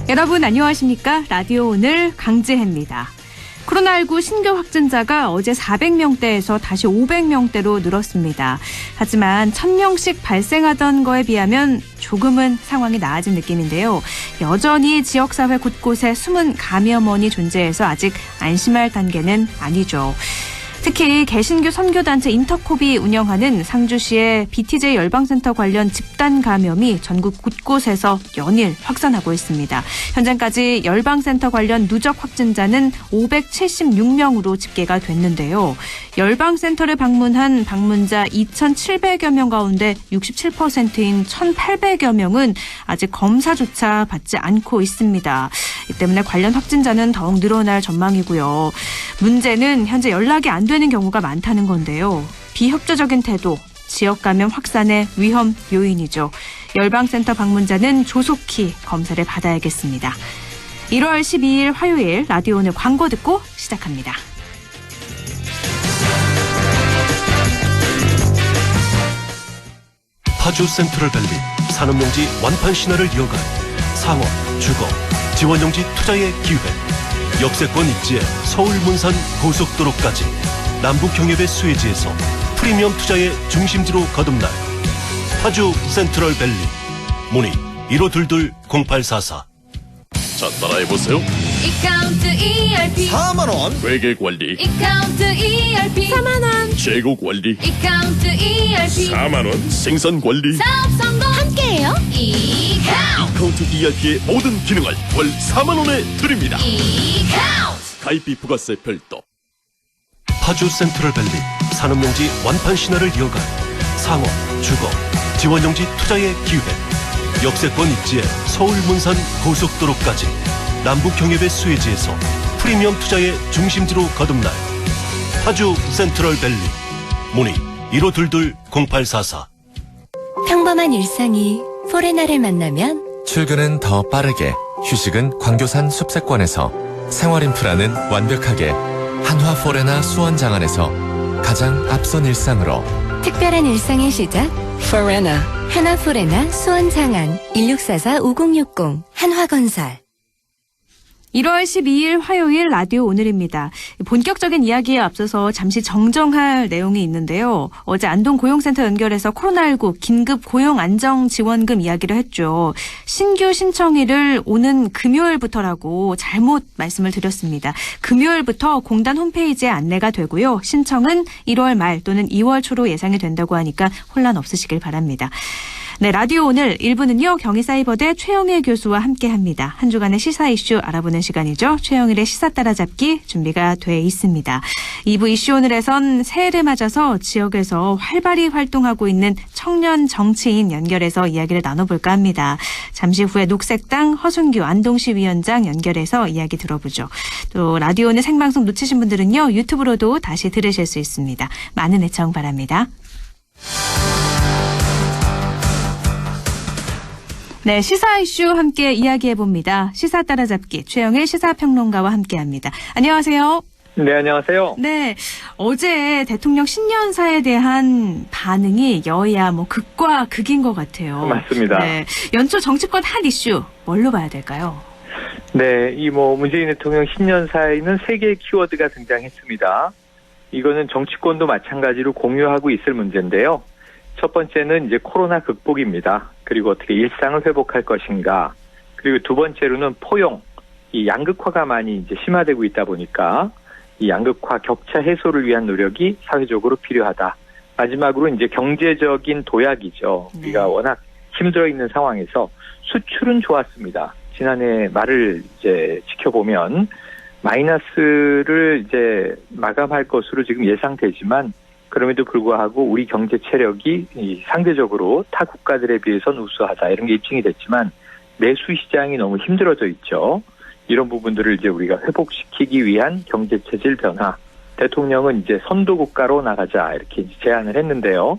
여러분 안녕하십니까? 라디오 오늘 강지혜입니다. 코로나19 신규 확진자가 어제 400명대에서 다시 500명대로 늘었습니다. 하지만 1000명씩 발생하던 거에 비하면 조금은 상황이 나아진 느낌인데요. 여전히 지역사회 곳곳에 숨은 감염원이 존재해서 아직 안심할 단계는 아니죠. 특히 개신교 선교단체 인터콥이 운영하는 상주시의 BTJ 열방센터 관련 집단 감염이 전국 곳곳에서 연일 확산하고 있습니다. 현재까지 열방센터 관련 누적 확진자는 576명으로 집계가 됐는데요. 열방센터를 방문한 방문자 2,700여 명 가운데 67%인 1,800여 명은 아직 검사조차 받지 않고 있습니다. 이 때문에 관련 확진자는 더욱 늘어날 전망이고요. 문제는 현재 연락이 안 되는 경우가 많다는 건데요. 비협조적인 태도, 지역 감염 확산의 위험 요인이죠. 열방센터 방문자는 조속히 검사를 받아야겠습니다. 1월 12일 화요일 라디오 오늘 광고 듣고 시작합니다. 파주 센트럴밸리 산업용지 완판 신화를 이어갈 상업, 주거, 지원용지 투자의 기회. 역세권 입지에 서울 문산 고속도로까지 남북경협의 수혜지에서 프리미엄 투자의 중심지로 거듭날 파주 센트럴밸리. 문의 1522-0844. 자, 따라해보세요. 이카운트 ERP 4만원 회계관리, 이카운트 ERP 4만원 재고관리, 이카운트 ERP 4만원 생산관리. 사업 성공 함께해요. 이카운트 ERP의 모든 기능을 월 4만원에 드립니다. 이카운트 가입비 부가세 별도. 파주 센트럴밸리 산업용지 완판 신화를 이어갈 상업, 주거, 지원용지 투자의 기회. 역세권 입지에 서울 문산 고속도로까지 남북경협의 수혜지에서 프리미엄 투자의 중심지로 거듭날 파주 센트럴밸리. 문의 1522-0844. 평범한 일상이 포레나를 만나면 출근은 더 빠르게, 휴식은 광교산 숲세권에서, 생활 인프라는 완벽하게 한화 포레나 수원장안에서 가장 앞선 일상으로. 특별한 일상의 시작 포레나 한화 포레나 수원장안 1644-5060 한화건설. 1월 12일 화요일 라디오 오늘입니다. 본격적인 이야기에 앞서서 잠시 정정할 내용이 있는데요. 어제 안동고용센터 연결해서 코로나19 긴급 고용안정지원금 이야기를 했죠. 신규 신청일을 오는 금요일부터라고 잘못 말씀을 드렸습니다. 금요일부터 공단 홈페이지에 안내가 되고요. 신청은 1월 말 또는 2월 초로 예상이 된다고 하니까 혼란 없으시길 바랍니다. 네, 라디오 오늘 1부는요. 경희사이버대 최영일 교수와 함께합니다. 한 주간의 시사 이슈 알아보는 시간이죠. 최영일의 시사 따라잡기 준비가 돼 있습니다. 2부 이슈 오늘에선 새해를 맞아서 지역에서 활발히 활동하고 있는 청년 정치인 연결해서 이야기를 나눠볼까 합니다. 잠시 후에 녹색당 허순규 안동시 위원장 연결해서 이야기 들어보죠. 또 라디오 오늘 생방송 놓치신 분들은요. 유튜브로도 다시 들으실 수 있습니다. 많은 애청 바랍니다. 네, 시사 이슈 함께 이야기해봅니다. 시사 따라잡기 최영일 시사평론가와 함께합니다. 안녕하세요. 네, 안녕하세요. 네, 어제 대통령 신년사에 대한 반응이 여야 극과 극인 것 같아요. 맞습니다. 네, 연초 정치권 핫 이슈 뭘로 봐야 될까요? 네, 문재인 대통령 신년사에는 세 개의 키워드가 등장했습니다. 이거는 정치권도 마찬가지로 공유하고 있을 문제인데요. 첫 번째는 이제 코로나 극복입니다. 그리고 어떻게 일상을 회복할 것인가. 그리고 두 번째로는 포용, 이 양극화가 많이 이제 심화되고 있다 보니까 이 양극화 격차 해소를 위한 노력이 사회적으로 필요하다. 마지막으로 이제 경제적인 도약이죠. 우리가 워낙 힘들어 있는 상황에서 수출은 좋았습니다. 지난해 말을 이제 지켜보면 마이너스를 이제 마감할 것으로 지금 예상되지만 그럼에도 불구하고 우리 경제 체력이 상대적으로 타 국가들에 비해서는 우수하다 이런 게 입증이 됐지만 내수 시장이 너무 힘들어져 있죠. 이런 부분들을 이제 우리가 회복시키기 위한 경제 체질 변화. 대통령은 이제 선도 국가로 나가자 이렇게 제안을 했는데요.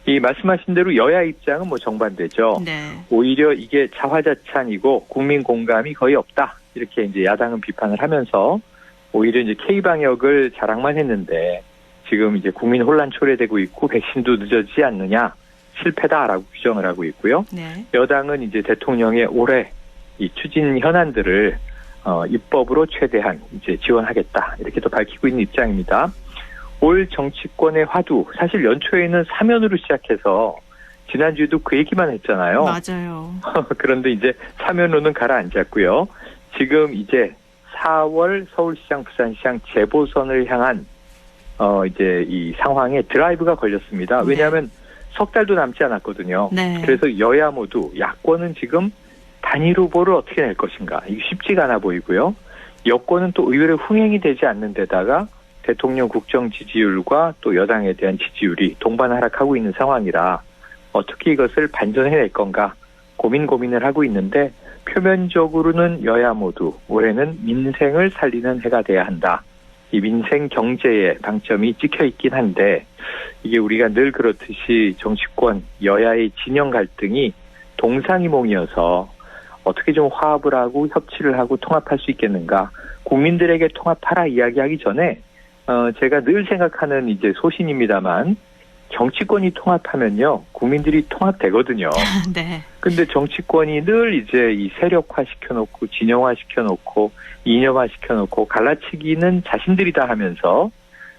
이 말씀하신 대로 여야 입장은 정반대죠. 네. 오히려 이게 자화자찬이고 국민 공감이 거의 없다. 이렇게 이제 야당은 비판을 하면서 오히려 이제 K-방역을 자랑만 했는데 지금 이제 국민 혼란 초래되고 있고 백신도 늦어지지 않느냐 실패다라고 규정을 하고 있고요. 네. 여당은 이제 대통령의 올해 이 추진 현안들을 입법으로 최대한 이제 지원하겠다 이렇게 또 밝히고 있는 입장입니다. 올 정치권의 화두 사실 연초에는 사면으로 시작해서 지난주에도 그 얘기만 했잖아요. 맞아요. 그런데 이제 사면으로는 가라앉았고요. 지금 이제 4월 서울시장, 부산시장 재보선을 향한 이제 이 상황에 드라이브가 걸렸습니다. 왜냐하면 석 달도 남지 않았거든요. 네. 그래서 여야 모두 야권은 지금 단일 후보를 어떻게 낼 것인가 이게 쉽지가 않아 보이고요. 여권은 또 의외로 흥행이 되지 않는 데다가 대통령 국정 지지율과 또 여당에 대한 지지율이 동반 하락하고 있는 상황이라 어떻게 이것을 반전해낼 건가 고민을 하고 있는데 표면적으로는 여야 모두 올해는 민생을 살리는 해가 돼야 한다. 이 민생 경제에 방점이 찍혀 있긴 한데 이게 우리가 늘 그렇듯이 정치권 여야의 진영 갈등이 동상이몽이어서 어떻게 좀 화합을 하고 협치를 하고 통합할 수 있겠는가. 국민들에게 통합하라 이야기하기 전에 제가 늘 생각하는 이제 소신입니다만 정치권이 통합하면요 국민들이 통합되거든요. 네. 근데 정치권이 늘 이제 이 세력화 시켜놓고 진영화 시켜놓고 이념화 시켜놓고 갈라치기는 자신들이다 하면서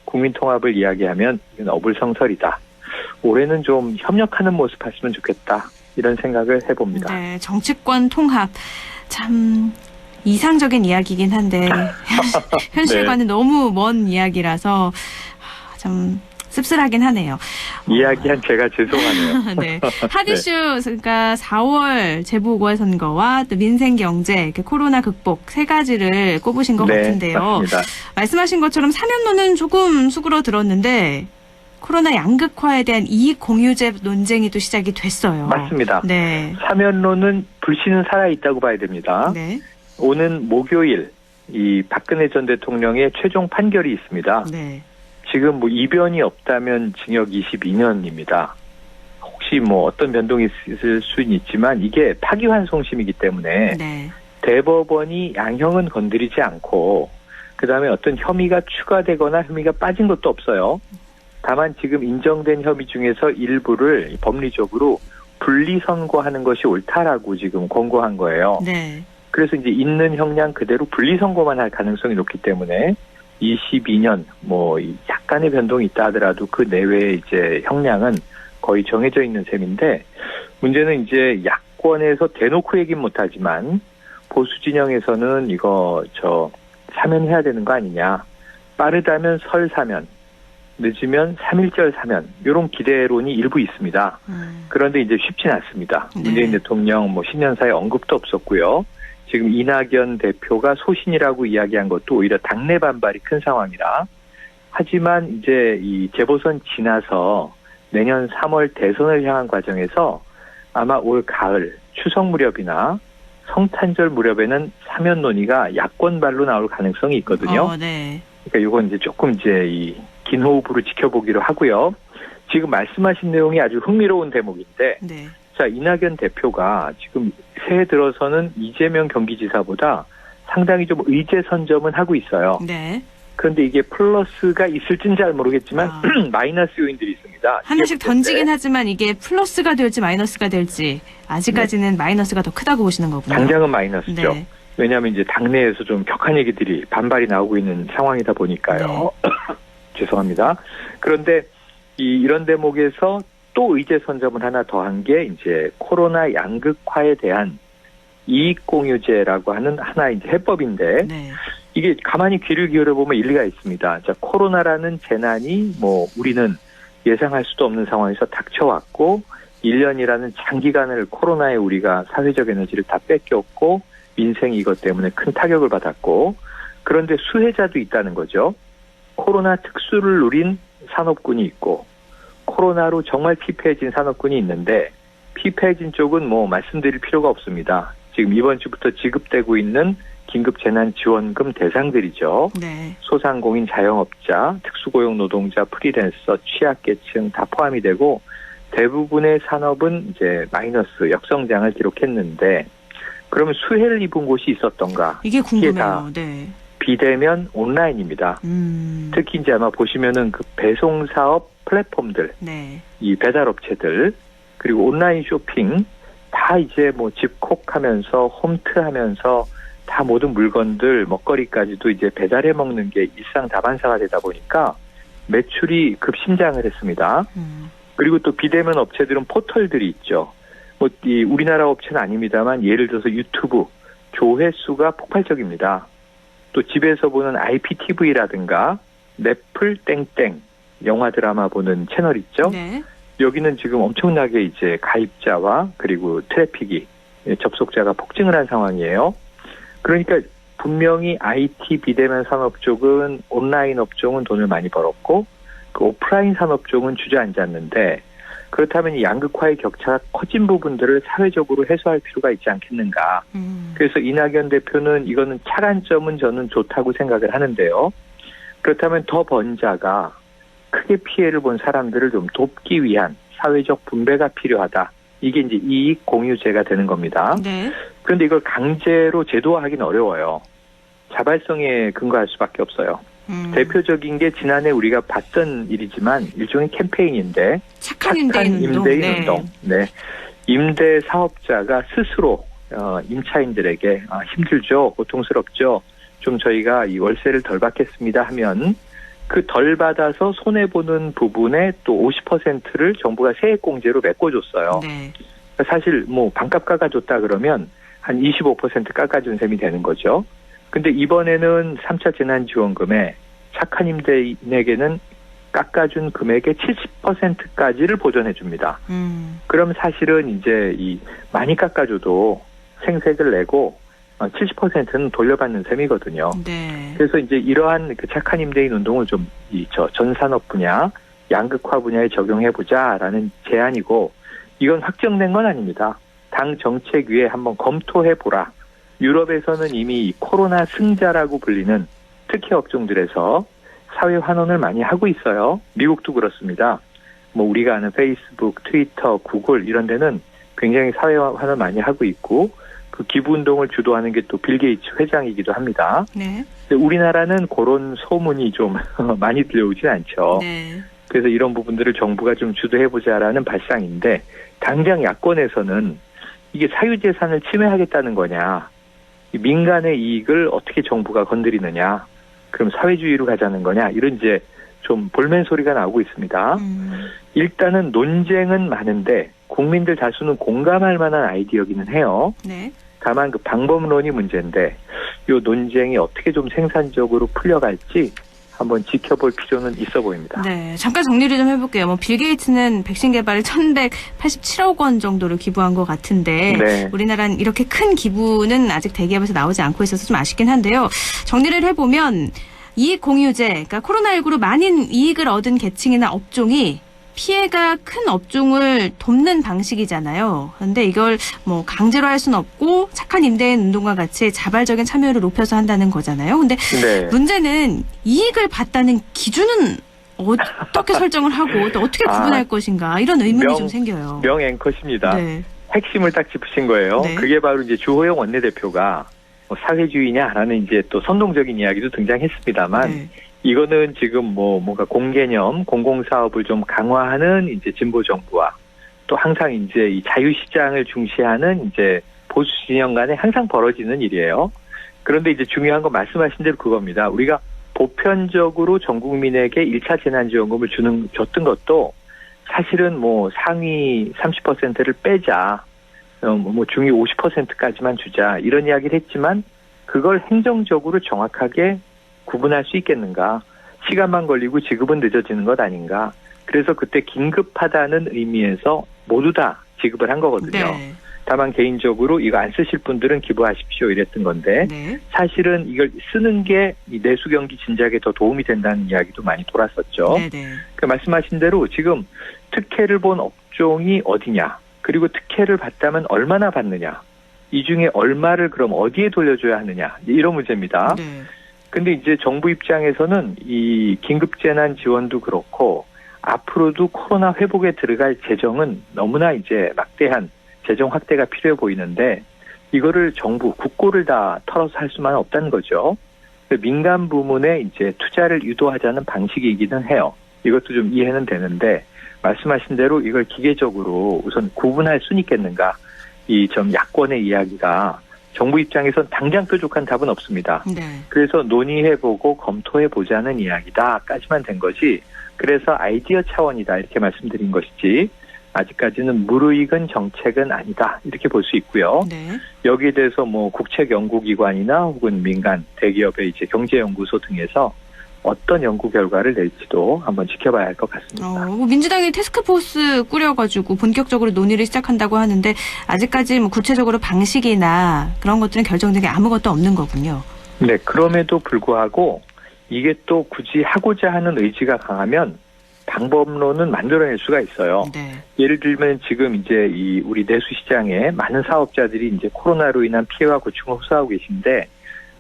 국민 통합을 이야기하면 이건 어불성설이다. 올해는 좀 협력하는 모습 했으면 좋겠다. 이런 생각을 해봅니다. 네, 정치권 통합 참 이상적인 이야기긴 한데 현실과는 너무 먼 이야기라서 참 씁쓸하긴 하네요. 이야기한 제가 죄송하네요. 네. 핫이슈, 그러니까 4월 재보궐선거와 또 민생 경제, 코로나 극복 세 가지를 꼽으신 것 같은데요. 맞습니다. 말씀하신 것처럼 사면론은 조금 수그러들었는데 코로나 양극화에 대한 이익 공유제 논쟁이 또 시작이 됐어요. 맞습니다. 네. 사면론은 불씨는 살아있다고 봐야 됩니다. 네. 오는 목요일 이 박근혜 전 대통령의 최종 판결이 있습니다. 네. 지금 뭐 이변이 없다면 징역 22년입니다. 혹시 뭐 어떤 변동이 있을 수는 있지만 이게 파기환송심이기 때문에 네. 대법원이 양형은 건드리지 않고 그다음에 어떤 혐의가 추가되거나 혐의가 빠진 것도 없어요. 다만 지금 인정된 혐의 중에서 일부를 법리적으로 분리선고하는 것이 옳다라고 지금 권고한 거예요. 네. 그래서 이제 있는 형량 그대로 분리선고만 할 가능성이 높기 때문에 22년 뭐 약간의 변동이 있다 하더라도 그 내외의 이제 형량은 거의 정해져 있는 셈인데 문제는 이제 야권에서 대놓고 얘기는 못하지만 보수 진영에서는 이거 사면해야 되는 거 아니냐. 빠르다면 설 사면, 늦으면 3.1절 사면 이런 기대론이 일부 있습니다. 그런데 이제 쉽진 않습니다. 네. 문재인 대통령 뭐 신년사에 언급도 없었고요. 지금 이낙연 대표가 소신이라고 이야기한 것도 오히려 당내 반발이 큰 상황이라. 하지만 이제 이 재보선 지나서 내년 3월 대선을 향한 과정에서 아마 올 가을 추석 무렵이나 성탄절 무렵에는 사면 논의가 야권발로 나올 가능성이 있거든요. 네. 그러니까 이건 이제 조금 이제 이 긴 호흡으로 지켜보기로 하고요. 지금 말씀하신 내용이 아주 흥미로운 대목인데. 네. 자, 이낙연 대표가 지금 새해 들어서는 이재명 경기지사보다 상당히 좀 의제 선점은 하고 있어요. 네. 그런데 이게 플러스가 있을지는 잘 모르겠지만 마이너스 요인들이 있습니다. 하나씩 던지긴 하지만 이게 플러스가 될지 마이너스가 될지 아직까지는 마이너스가 더 크다고 보시는 거군요. 당장은 마이너스죠. 네. 왜냐하면 이제 당내에서 좀 격한 얘기들이 반발이 나오고 있는 상황이다 보니까요. 네. 죄송합니다. 그런데 이런 대목에서 또 의제 선점을 하나 더한 게 이제 코로나 양극화에 대한 이익공유제라고 하는 하나 이제 해법인데 네. 이게 가만히 귀를 기울여 보면 일리가 있습니다. 자, 코로나라는 재난이 뭐 우리는 예상할 수도 없는 상황에서 닥쳐왔고 1년이라는 장기간을 코로나에 우리가 사회적 에너지를 다 뺏겼고 민생이 이것 때문에 큰 타격을 받았고 그런데 수혜자도 있다는 거죠. 코로나 특수를 누린 산업군이 있고 코로나로 정말 피폐해진 산업군이 있는데 피폐해진 쪽은 뭐 말씀드릴 필요가 없습니다. 지금 이번 주부터 지급되고 있는 긴급재난지원금 대상들이죠. 네. 소상공인 자영업자, 특수고용 노동자, 프리랜서, 취약계층 다 포함이 되고 대부분의 산업은 이제 마이너스 역성장을 기록했는데 그러면 수혜를 입은 곳이 있었던가? 이게 궁금해요. 다 네. 비대면 온라인입니다. 특히 이제 아마 보시면은 그 배송 사업 플랫폼들, 네. 이 배달업체들 그리고 온라인 쇼핑 다 다 이제 뭐 집콕하면서 홈트하면서 다 모든 물건들 먹거리까지도 이제 배달해 먹는 게 일상 다반사가 되다 보니까 매출이 급심장을 했습니다. 그리고 또 비대면 업체들은 포털들이 있죠. 뭐 이 우리나라 업체는 아닙니다만 예를 들어서 유튜브 조회수가 폭발적입니다. 또 집에서 보는 IPTV라든가 넷플 땡땡 영화 드라마 보는 채널 있죠. 네. 여기는 지금 엄청나게 이제 가입자와 그리고 트래픽이 접속자가 폭증을 한 상황이에요. 그러니까 분명히 IT 비대면 산업 쪽은 온라인 업종은 돈을 많이 벌었고 그 오프라인 산업 쪽은 주저앉았는데 그렇다면 이 양극화의 격차가 커진 부분들을 사회적으로 해소할 필요가 있지 않겠는가. 그래서 이낙연 대표는 이거는 차관점은 저는 좋다고 생각을 하는데요. 그렇다면 더 번자가 크게 피해를 본 사람들을 좀 돕기 위한 사회적 분배가 필요하다. 이게 이제 이익 공유제가 되는 겁니다. 네. 그런데 이걸 강제로 제도화하기는 어려워요. 자발성에 근거할 수밖에 없어요. 대표적인 게 지난해 우리가 봤던 일이지만 일종의 캠페인인데 착한 임대인 운동. 운동. 네. 임대 사업자가 스스로 임차인들에게 힘들죠, 고통스럽죠. 좀 저희가 이 월세를 덜 받겠습니다 하면 그 덜 받아서 손해 보는 부분에 또 50%를 정부가 세액공제로 메꿔줬어요. 네. 사실 뭐 반값 깎아줬다 그러면 한 25% 깎아준 셈이 되는 거죠. 근데 이번에는 3차 재난지원금에 착한 임대인에게는 깎아준 금액의 70%까지를 보전해 줍니다. 그럼 사실은 이제 이 많이 깎아줘도 생색을 내고 70%는 돌려받는 셈이거든요. 네. 그래서 이제 이러한 그 착한 임대인 운동을 좀 전 산업 분야, 양극화 분야에 적용해보자라는 제안이고 이건 확정된 건 아닙니다. 당 정책위에 한번 검토해보라. 유럽에서는 이미 이 코로나 승자라고 불리는 특혜 업종들에서 사회 환원을 많이 하고 있어요. 미국도 그렇습니다. 뭐 우리가 아는 페이스북, 트위터, 구글 이런 데는 굉장히 사회 환원 많이 하고 있고 그 기부 운동을 주도하는 게 또 빌 게이츠 회장이기도 합니다. 네. 근데 우리나라는 그런 소문이 좀 많이 들려오진 않죠. 네. 그래서 이런 부분들을 정부가 좀 주도해보자라는 발상인데 당장 야권에서는 이게 사유재산을 침해하겠다는 거냐. 민간의 이익을 어떻게 정부가 건드리느냐. 그럼 사회주의로 가자는 거냐. 이런 이제 좀 볼멘 소리가 나오고 있습니다. 일단은 논쟁은 많은데 국민들 다수는 공감할 만한 아이디어기는 해요. 네. 다만 그 방법론이 문제인데 이 논쟁이 어떻게 좀 생산적으로 풀려갈지 한번 지켜볼 필요는 있어 보입니다. 네, 잠깐 정리를 좀 해볼게요. 뭐 빌 게이츠는 백신 개발에 1,187억 원 정도를 기부한 것 같은데 네. 우리나라는 이렇게 큰 기부는 아직 대기업에서 나오지 않고 있어서 좀 아쉽긴 한데요. 정리를 해보면 이익 공유제, 그러니까 코로나19로 많은 이익을 얻은 계층이나 업종이 피해가 큰 업종을 돕는 방식이잖아요. 그런데 이걸 뭐 강제로 할 수는 없고 착한 임대인 운동과 같이 자발적인 참여를 높여서 한다는 거잖아요. 근데 네. 문제는 이익을 봤다는 기준은 어떻게 설정을 하고 또 어떻게 구분할 것인가 이런 의문이 좀 생겨요. 명 앵커십니다. 네. 핵심을 딱 짚으신 거예요. 네. 그게 바로 이제 주호영 원내대표가 사회주의냐라는 이제 또 선동적인 이야기도 등장했습니다만 네. 이거는 지금 뭔가 공개념, 공공사업을 좀 강화하는 이제 진보 정부와 또 항상 이제 이 자유시장을 중시하는 이제 보수 진영 간에 항상 벌어지는 일이에요. 그런데 이제 중요한 건 말씀하신 대로 그겁니다. 우리가 보편적으로 전 국민에게 1차 재난지원금을 줬던 것도 사실은 뭐 상위 30%를 빼자, 뭐 중위 50%까지만 주자 이런 이야기를 했지만 그걸 행정적으로 정확하게 구분할 수 있겠는가? 시간만 걸리고 지급은 늦어지는 것 아닌가? 그래서 그때 긴급하다는 의미에서 모두 다 지급을 한 거거든요. 네. 다만 개인적으로 이거 안 쓰실 분들은 기부하십시오 이랬던 건데 네. 사실은 이걸 쓰는 게 이 내수 경기 진작에 더 도움이 된다는 이야기도 많이 돌았었죠. 네, 네. 그 말씀하신 대로 지금 특혜를 본 업종이 어디냐? 그리고 특혜를 받다면 얼마나 받느냐? 이 중에 얼마를 그럼 어디에 돌려줘야 하느냐? 이런 문제입니다. 네. 근데 이제 정부 입장에서는 이 긴급재난 지원도 그렇고 앞으로도 코로나 회복에 들어갈 재정은 너무나 이제 막대한 재정 확대가 필요해 보이는데 이거를 정부 국고를 다 털어서 할 수만 없다는 거죠. 민간 부문에 이제 투자를 유도하자는 방식이기는 해요. 이것도 좀 이해는 되는데 말씀하신 대로 이걸 기계적으로 우선 구분할 수는 있겠는가? 이 좀 야권의 이야기가 정부 입장에선 당장 뾰족한 답은 없습니다. 네. 그래서 논의해보고 검토해보자는 이야기다까지만 된 거지, 그래서 아이디어 차원이다 이렇게 말씀드린 것이지 아직까지는 무르익은 정책은 아니다 이렇게 볼 수 있고요. 네. 여기에 대해서 뭐 국책연구기관이나 혹은 민간 대기업의 이제 경제연구소 등에서 어떤 연구 결과를 낼지도 한번 지켜봐야 할 것 같습니다. 뭐 민주당이 태스크포스 꾸려가지고 본격적으로 논의를 시작한다고 하는데 아직까지 뭐 구체적으로 방식이나 그런 것들은 결정된 게 아무것도 없는 거군요. 네, 그럼에도 불구하고 이게 또 굳이 하고자 하는 의지가 강하면 방법론은 만들어낼 수가 있어요. 네. 예를 들면 지금 이제 이 우리 내수 시장에 많은 사업자들이 이제 코로나로 인한 피해와 고충을 호소하고 계신데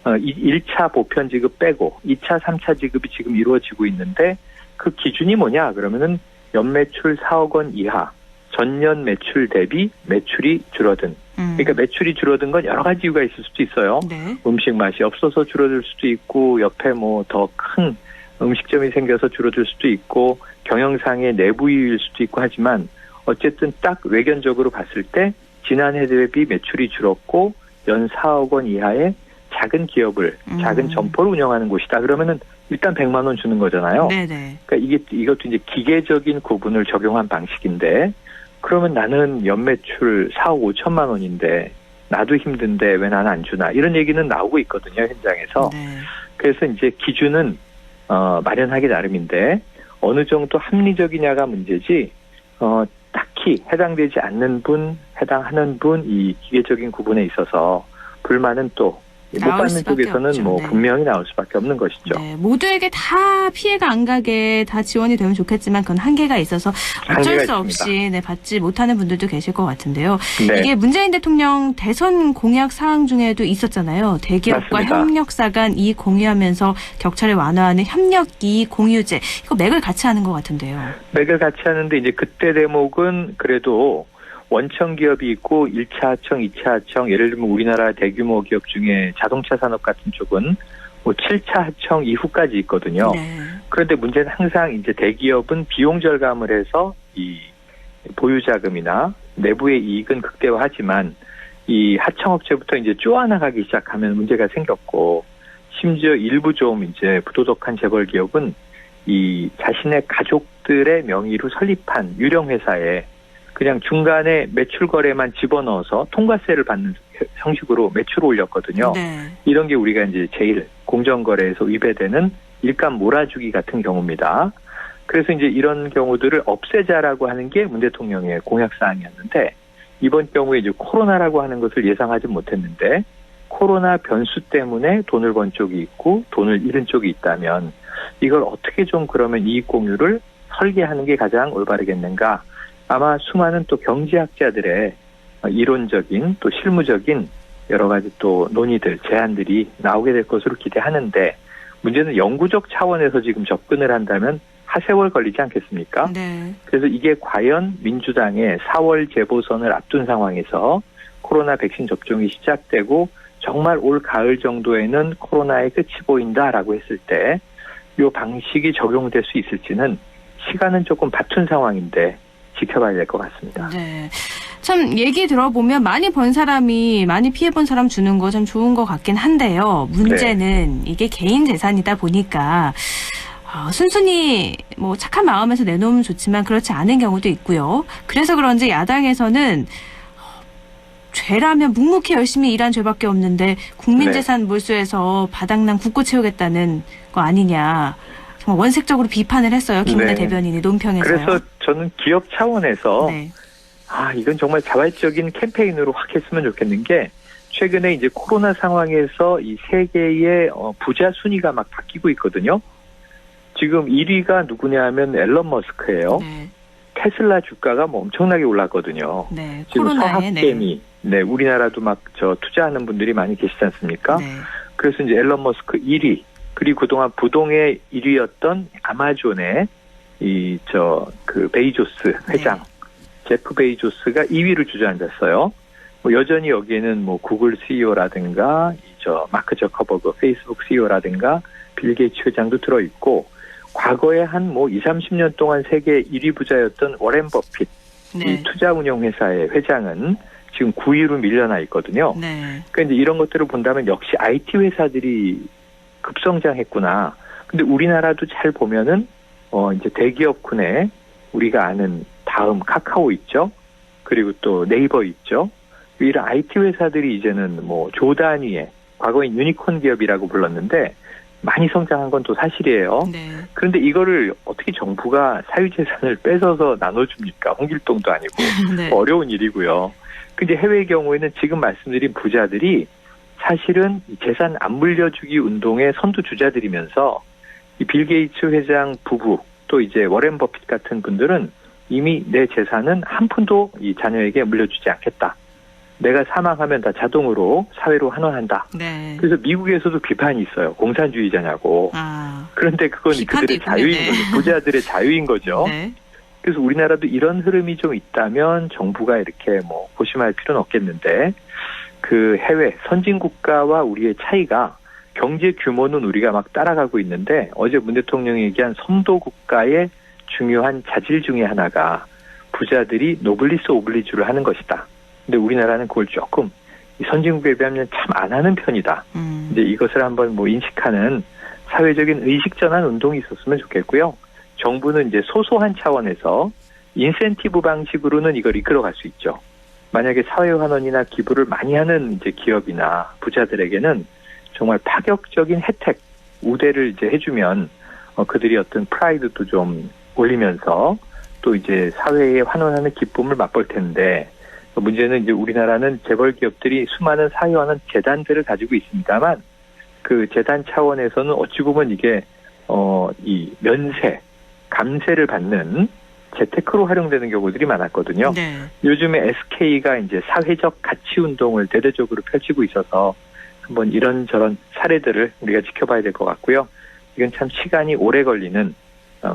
1차 보편 지급 빼고 2차, 3차 지급이 지금 이루어지고 있는데 그 기준이 뭐냐? 그러면은 연매출 4억 원 이하, 전년 매출 대비 매출이 줄어든. 그러니까 매출이 줄어든 건 여러 가지 이유가 있을 수도 있어요. 네. 음식 맛이 없어서 줄어들 수도 있고 옆에 뭐 더 큰 음식점이 생겨서 줄어들 수도 있고 경영상의 내부 이유일 수도 있고 하지만 어쨌든 딱 외견적으로 봤을 때 지난해 대비 매출이 줄었고 연 4억 원 이하의 작은 기업을 작은 점포를 운영하는 곳이다. 그러면은 일단 100만 원 주는 거잖아요. 네네. 그러니까 이것도 이제 기계적인 구분을 적용한 방식인데 그러면 나는 연매출 4억 5천만 원인데 나도 힘든데 왜 나는 안 주나 이런 얘기는 나오고 있거든요 현장에서. 네. 그래서 이제 기준은 마련하기 나름인데 어느 정도 합리적이냐가 문제지 딱히 해당되지 않는 분, 해당하는 분 이 기계적인 구분에 있어서 불만은 또 못 나올 받는 수밖에 쪽에서는 없죠. 뭐 네. 분명히 나올 수밖에 없는 것이죠. 네, 모두에게 다 피해가 안 가게 다 지원이 되면 좋겠지만 그건 한계가 있어서 어쩔 한계가 수 없이 있습니다. 네, 받지 못하는 분들도 계실 것 같은데요. 네. 이게 문재인 대통령 대선 공약 사항 중에도 있었잖아요. 대기업과 맞습니다. 협력사 간 이익 공유하면서 격차를 완화하는 협력 이익 공유제. 이거 맥을 같이 하는 것 같은데요. 맥을 같이 하는데 이제 그때 대목은 그래도 원청 기업이 있고 1차 하청, 2차 하청, 예를 들면 우리나라 대규모 기업 중에 자동차 산업 같은 쪽은 뭐 7차 하청 이후까지 있거든요. 네. 그런데 문제는 항상 이제 대기업은 비용 절감을 해서 이 보유자금이나 내부의 이익은 극대화하지만 이 하청업체부터 이제 쪼아나가기 시작하면 문제가 생겼고 심지어 일부 좀 이제 부도덕한 재벌 기업은 이 자신의 가족들의 명의로 설립한 유령 회사에 그냥 중간에 매출 거래만 집어넣어서 통과세를 받는 형식으로 매출을 올렸거든요. 네. 이런 게 우리가 이제 제일 공정거래에서 위배되는 일감 몰아주기 같은 경우입니다. 그래서 이제 이런 경우들을 없애자라고 하는 게 문 대통령의 공약사항이었는데 이번 경우에 이제 코로나라고 하는 것을 예상하지 못했는데 코로나 변수 때문에 돈을 번 쪽이 있고 돈을 잃은 쪽이 있다면 이걸 어떻게 좀 그러면 이익 공유를 설계하는 게 가장 올바르겠는가? 아마 수많은 또 경제학자들의 이론적인 또 실무적인 여러 가지 또 논의들, 제안들이 나오게 될 것으로 기대하는데 문제는 영구적 차원에서 지금 접근을 한다면 하세월 걸리지 않겠습니까? 네. 그래서 이게 과연 민주당의 4월 재보선을 앞둔 상황에서 코로나 백신 접종이 시작되고 정말 올 가을 정도에는 코로나의 끝이 보인다라고 했을 때 이 방식이 적용될 수 있을지는 시간은 조금 바툰 상황인데 지켜봐야 될 것 같습니다. 네. 참 얘기 들어보면 많이 번 사람이 많이 피해본 사람 주는 거 참 좋은 것 같긴 한데요. 문제는 이게 개인 재산이다 보니까 순순히 뭐 착한 마음에서 내놓으면 좋지만 그렇지 않은 경우도 있고요. 그래서 그런지 야당에서는 죄라면 묵묵히 열심히 일한 죄밖에 없는데 국민재산 몰수해서 바닥난 국고 채우겠다는 거 아니냐. 정말 원색적으로 비판을 했어요. 김은혜 대변인이 논평에서요. 그래서 저는 기업 차원에서 네. 이건 정말 자발적인 캠페인으로 확 했으면 좋겠는 게 최근에 이제 코로나 상황에서 이 세계의 부자 순위가 막 바뀌고 있거든요. 지금 1위가 누구냐 하면 앨런 머스크예요. 네. 테슬라 주가가 뭐 엄청나게 올랐거든요. 네. 지금 코로나에 서학개미, 네, 우리나라도 막 투자하는 분들이 많이 계시지 않습니까? 네. 그래서 이제 앨런 머스크 1위, 그리고 그동안 부동의 1위였던 아마존의 베이조스 회장, 제프 베이조스가 2위를 주저앉았어요. 뭐 여전히 여기에는 뭐 구글 CEO라든가 마크 저커버그 페이스북 CEO라든가 빌 게이츠 회장도 들어있고 과거에 한 20-30년 동안 세계 1위 부자였던 워렌 버핏 네. 이 투자운용회사의 회장은 지금 9위로 밀려나 있거든요. 네. 그러니까 이제 이런 것들을 본다면 역시 IT 회사들이 급성장했구나. 근데 우리나라도 잘 보면은 이제 대기업군에 우리가 아는 다음 카카오 있죠. 그리고 또 네이버 있죠. 이런 IT 회사들이 이제는 뭐 조 단위의 과거엔 유니콘 기업이라고 불렀는데 많이 성장한 건 또 사실이에요. 네. 그런데 이거를 어떻게 정부가 사유재산을 뺏어서 나눠줍니까? 홍길동도 아니고 네. 어려운 일이고요. 근데 해외의 경우에는 지금 말씀드린 부자들이 사실은 이 재산 안 물려주기 운동의 선두주자들이면서 이 빌 게이츠 회장 부부 또 이제 워렌 버핏 같은 분들은 이미 내 재산은 한 푼도 이 자녀에게 물려주지 않겠다. 내가 사망하면 다 자동으로 사회로 환원한다. 네. 그래서 미국에서도 비판이 있어요. 공산주의자냐고. 아. 그런데 그건 비판도 그들의 있군요. 자유인 네. 거죠. 부자들의 자유인 거죠. 네. 그래서 우리나라도 이런 흐름이 좀 있다면 정부가 이렇게 뭐 고심할 필요는 없겠는데 그 해외 선진 국가와 우리의 차이가 경제 규모는 우리가 막 따라가고 있는데 어제 문 대통령이 얘기한 선도 국가의 중요한 자질 중에 하나가 부자들이 노블리스 오블리주를 하는 것이다. 근데 우리나라는 그걸 조금 선진국에 비하면 참 안 하는 편이다. 이제 이것을 한번 뭐 인식하는 사회적인 의식 전환 운동이 있었으면 좋겠고요. 정부는 이제 소소한 차원에서 인센티브 방식으로는 이걸 이끌어갈 수 있죠. 만약에 사회환원이나 기부를 많이 하는 이제 기업이나 부자들에게는 정말 파격적인 혜택, 우대를 이제 해주면 그들이 어떤 프라이드도 좀 올리면서 또 이제 사회에 환원하는 기쁨을 맛볼 텐데 문제는 이제 우리나라는 재벌 기업들이 수많은 사회환원 재단들을 가지고 있습니다만 그 재단 차원에서는 어찌 보면 이게 이 면세, 감세를 받는 재테크로 활용되는 경우들이 많았거든요. 네. 요즘에 SK가 이제 사회적 가치 운동을 대대적으로 펼치고 있어서 한번 이런저런 사례들을 우리가 지켜봐야 될 것 같고요. 이건 참 시간이 오래 걸리는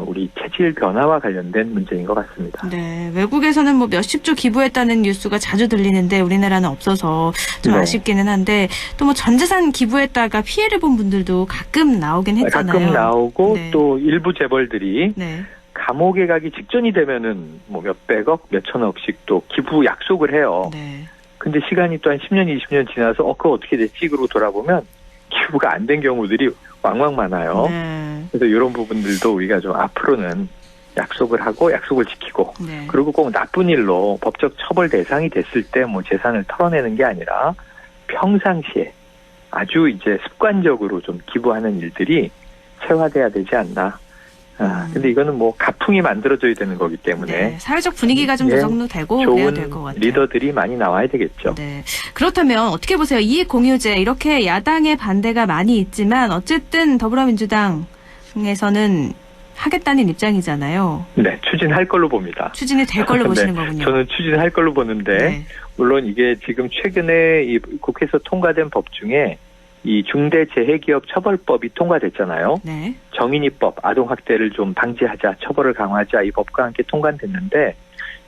우리 체질 변화와 관련된 문제인 것 같습니다. 네. 외국에서는 뭐 몇십조 기부했다는 뉴스가 자주 들리는데 우리나라는 없어서 좀 네. 아쉽기는 한데 또 뭐 전재산 기부했다가 피해를 본 분들도 가끔 나오긴 했잖아요. 가끔 나오고 네. 또 일부 재벌들이 네. 감옥에 가기 직전이 되면은 뭐 몇백억, 몇천억씩 또 기부 약속을 해요. 네. 근데 시간이 또 한 10년, 20년 지나서 그거 어떻게 됐지? 그러고 돌아보면 기부가 안 된 경우들이 왕왕 많아요. 네. 그래서 이런 부분들도 우리가 좀 앞으로는 약속을 하고 약속을 지키고 네. 그리고 꼭 나쁜 일로 법적 처벌 대상이 됐을 때 뭐 재산을 털어내는 게 아니라 평상시에 아주 이제 습관적으로 좀 기부하는 일들이 체화돼야 되지 않나. 근데 이거는 뭐 가풍이 만들어져야 되는 거기 때문에 네. 사회적 분위기가 좀 예, 조성도 되고 그래야 될 것 좋은 같아요. 리더들이 많이 나와야 되겠죠. 네. 그렇다면 어떻게 보세요? 이익공유제 이렇게 야당의 반대가 많이 있지만 어쨌든 더불어민주당에서는 하겠다는 입장이잖아요. 네, 추진할 걸로 봅니다. 추진이 될 걸로 네, 보시는 거군요. 저는 추진할 걸로 보는데 네. 물론 이게 지금 최근에 이 국회에서 통과된 법 중에 이 중대재해기업 처벌법이 통과됐잖아요. 네. 정인이법, 아동학대를 좀 방지하자, 처벌을 강화하자 이 법과 함께 통과됐는데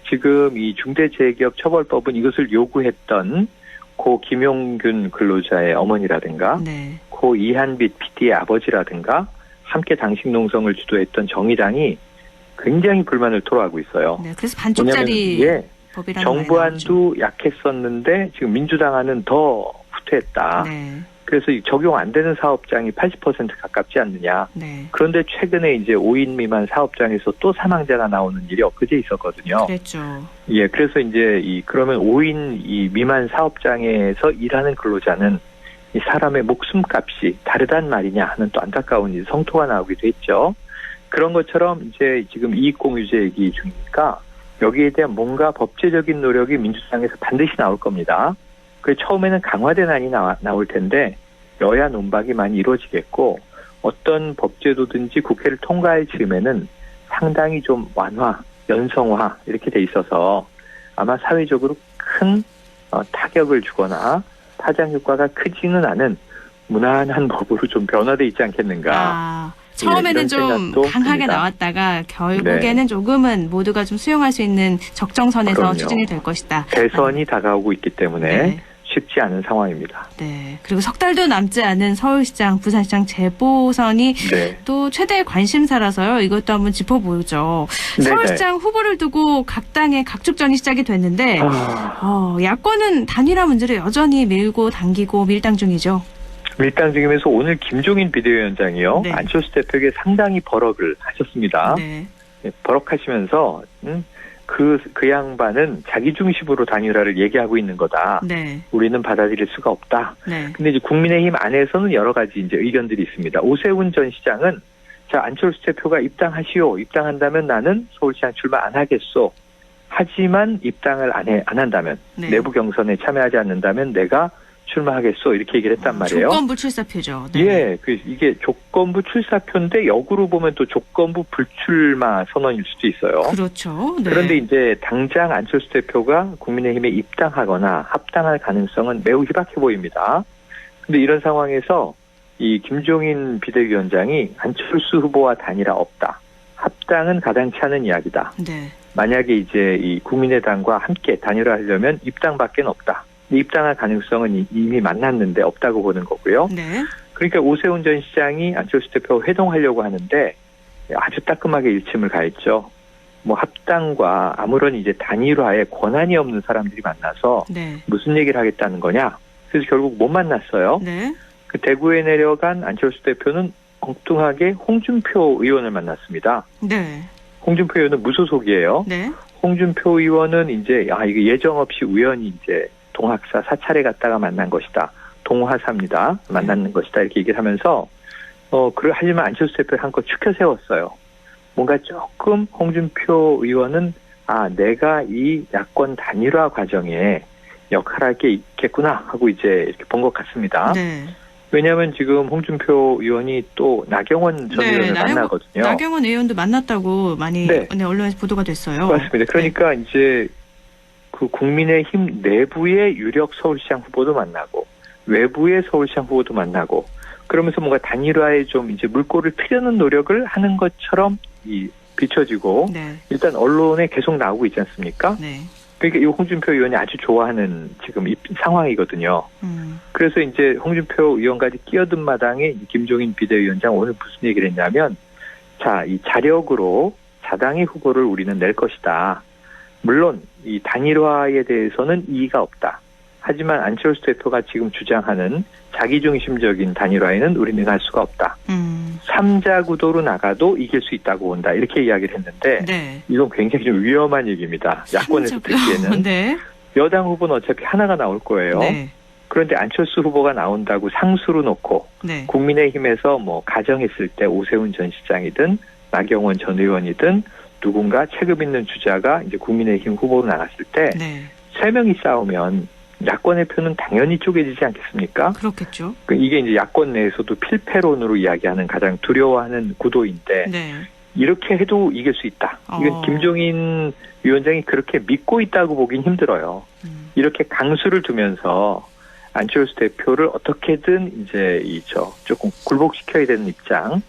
지금 이 중대재해기업 처벌법은 이것을 요구했던 고 김용균 근로자의 어머니라든가 네. 고 이한빛 PD의 아버지라든가 함께 당식농성을 주도했던 정의당이 굉장히 불만을 토로하고 있어요. 네. 그래서 반쪽짜리 왜냐하면 법이라는 정부안도 약했었는데 지금 민주당안은 더 후퇴했다. 네. 그래서 적용 안 되는 사업장이 80% 가깝지 않느냐. 네. 그런데 최근에 이제 5인 미만 사업장에서 또 사망자가 나오는 일이 엊그제 있었거든요. 그랬죠. 예, 그래서 이제 그러면 5인 이 미만 사업장에서 일하는 근로자는 이 사람의 목숨값이 다르단 말이냐 하는 또 안타까운 성토가 나오기도 했죠. 그런 것처럼 이제 지금 이익공유제 얘기 중이니까 여기에 대한 뭔가 법제적인 노력이 민주당에서 반드시 나올 겁니다. 처음에는 강화된 안이 나올 텐데 여야 논박이 많이 이루어지겠고 어떤 법제도든지 국회를 통과할 즈음에는 상당히 좀 완화, 연성화 이렇게 돼 있어서 아마 사회적으로 큰 타격을 주거나 파장 효과가 크지는 않은 무난한 법으로 좀 변화돼 있지 않겠는가. 처음에는 이런 좀 생각도 강하게 듭니다. 나왔다가 결국에는 조금은 모두가 좀 수용할 수 있는 적정선에서 그럼요. 추진이 될 것이다. 대선이 다가오고 있기 때문에 네. 쉽지 않은 상황입니다. 네. 그리고 석 달도 남지 않은 서울시장, 부산시장 재보선이 네. 또 최대의 관심사라서요. 이것도 한번 짚어보죠. 네네. 서울시장 후보를 두고 각 당의 각축전이 시작이 됐는데 야권은 단일화 문제를 여전히 밀고 당기고 밀당 중이죠. 밀당 중이면서 오늘 김종인 비대위원장이요. 네. 안철수 대표에게 상당히 버럭을 하셨습니다. 네. 버럭하시면서 그 양반은 자기 중심으로 단일화를 얘기하고 있는 거다. 네. 우리는 받아들일 수가 없다. 네. 근데 이제 국민의힘 안에서는 여러 가지 이제 의견들이 있습니다. 오세훈 전 시장은 자, 안철수 대표가 입당하시오. 입당한다면 나는 서울시장 출마 안 하겠소. 하지만 입당을 안 한다면 네. 내부 경선에 참여하지 않는다면 내가 출마하겠소. 이렇게 얘기를 했단 말이에요. 조건부 출사표죠. 네. 예, 이게 조건부 출사표인데 역으로 보면 또 조건부 불출마 선언일 수도 있어요. 그렇죠. 네. 그런데 이제 당장 안철수 대표가 국민의힘에 입당하거나 합당할 가능성은 매우 희박해 보입니다. 근데 이런 상황에서 이 김종인 비대위원장이 안철수 후보와 단일화 없다. 합당은 가당치 않은 이야기다. 네. 만약에 이제 이 국민의당과 함께 단일화하려면 입당밖에 없다. 입당할 가능성은 이미 만났는데 없다고 보는 거고요. 네. 그러니까 오세훈 전 시장이 안철수 대표와 회동하려고 하는데 아주 따끔하게 일침을 가했죠. 뭐 합당과 아무런 이제 단일화에 권한이 없는 사람들이 만나서 네. 무슨 얘기를 하겠다는 거냐. 그래서 결국 못 만났어요. 네. 그 대구에 내려간 안철수 대표는 엉뚱하게 홍준표 의원을 만났습니다. 네. 홍준표 의원은 무소속이에요. 네. 홍준표 의원은 이제 이게 예정 없이 우연히 이제 동학사 사찰에 갔다가 만난 것이다. 동화사입니다. 만나는 것이다. 이렇게 얘기를 하면서 하지만 안철수 대표를 한껏 추켜 세웠어요. 뭔가 조금 홍준표 의원은 내가 이 야권 단일화 과정에 역할할 게 있겠구나 하고 이제 이렇게 본 것 같습니다. 네. 왜냐하면 지금 홍준표 의원이 또 나경원 전 의원을 만나거든요. 나경원 의원도 만났다고 많이 네. 언론에서 보도가 됐어요. 맞습니다. 그러니까 이제 그 국민의힘 내부의 유력 서울시장 후보도 만나고 외부의 서울시장 후보도 만나고 그러면서 뭔가 단일화에 좀 이제 물꼬를 트려는 노력을 하는 것처럼 비춰지고 네. 일단 언론에 계속 나오고 있지 않습니까? 네. 그러니까 이 홍준표 의원이 아주 좋아하는 지금 상황이거든요. 그래서 이제 홍준표 의원까지 끼어든 마당에 김종인 비대위원장 오늘 무슨 얘기를 했냐면 이 자력으로 자당의 후보를 우리는 낼 것이다. 물론 이 단일화에 대해서는 이의가 없다. 하지만 안철수 대표가 지금 주장하는 자기중심적인 단일화에는 우리는 갈 수가 없다. 3자 구도로 나가도 이길 수 있다고 본다. 이렇게 이야기를 했는데 네. 이건 굉장히 좀 위험한 얘기입니다. 야권에서 듣기에는. 네. 여당 후보는 어차피 하나가 나올 거예요. 네. 그런데 안철수 후보가 나온다고 상수로 놓고 네. 국민의힘에서 뭐 가정했을 때 오세훈 전 시장이든 나경원 전 의원이든 누군가 체급 있는 주자가 이제 국민의힘 후보로 나갔을 때 네. 3명이 싸우면 야권의 표는 당연히 쪼개지지 않겠습니까? 그렇겠죠. 이게 이제 야권 내에서도 필패론으로 이야기하는 가장 두려워하는 구도인데 네. 이렇게 해도 이길 수 있다. 이건 김종인 위원장이 그렇게 믿고 있다고 보긴 힘들어요. 이렇게 강수를 두면서 안철수 대표를 어떻게든 이제 조금 굴복시켜야 되는 입장.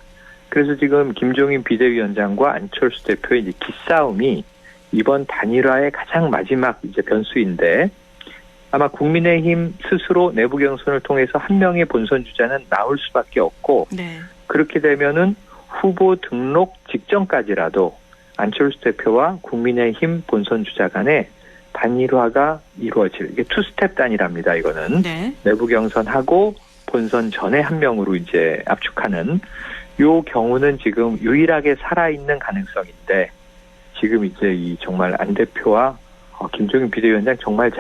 그래서 지금 김종인 비대위원장과 안철수 대표의 이제 기싸움이 이번 단일화의 가장 마지막 이제 변수인데 아마 국민의힘 스스로 내부 경선을 통해서 한 명의 본선 주자는 나올 수밖에 없고 네. 그렇게 되면은 후보 등록 직전까지라도 안철수 대표와 국민의힘 본선 주자 간에 단일화가 이루어질 이게 투스텝 단일화입니다. 이거는 네. 내부 경선하고 본선 전에 한 명으로 이제 압축하는 요 경우는 지금 유일하게 살아있는 가능성인데 지금 이제 정말 안 대표와 김종인 비대위원장 정말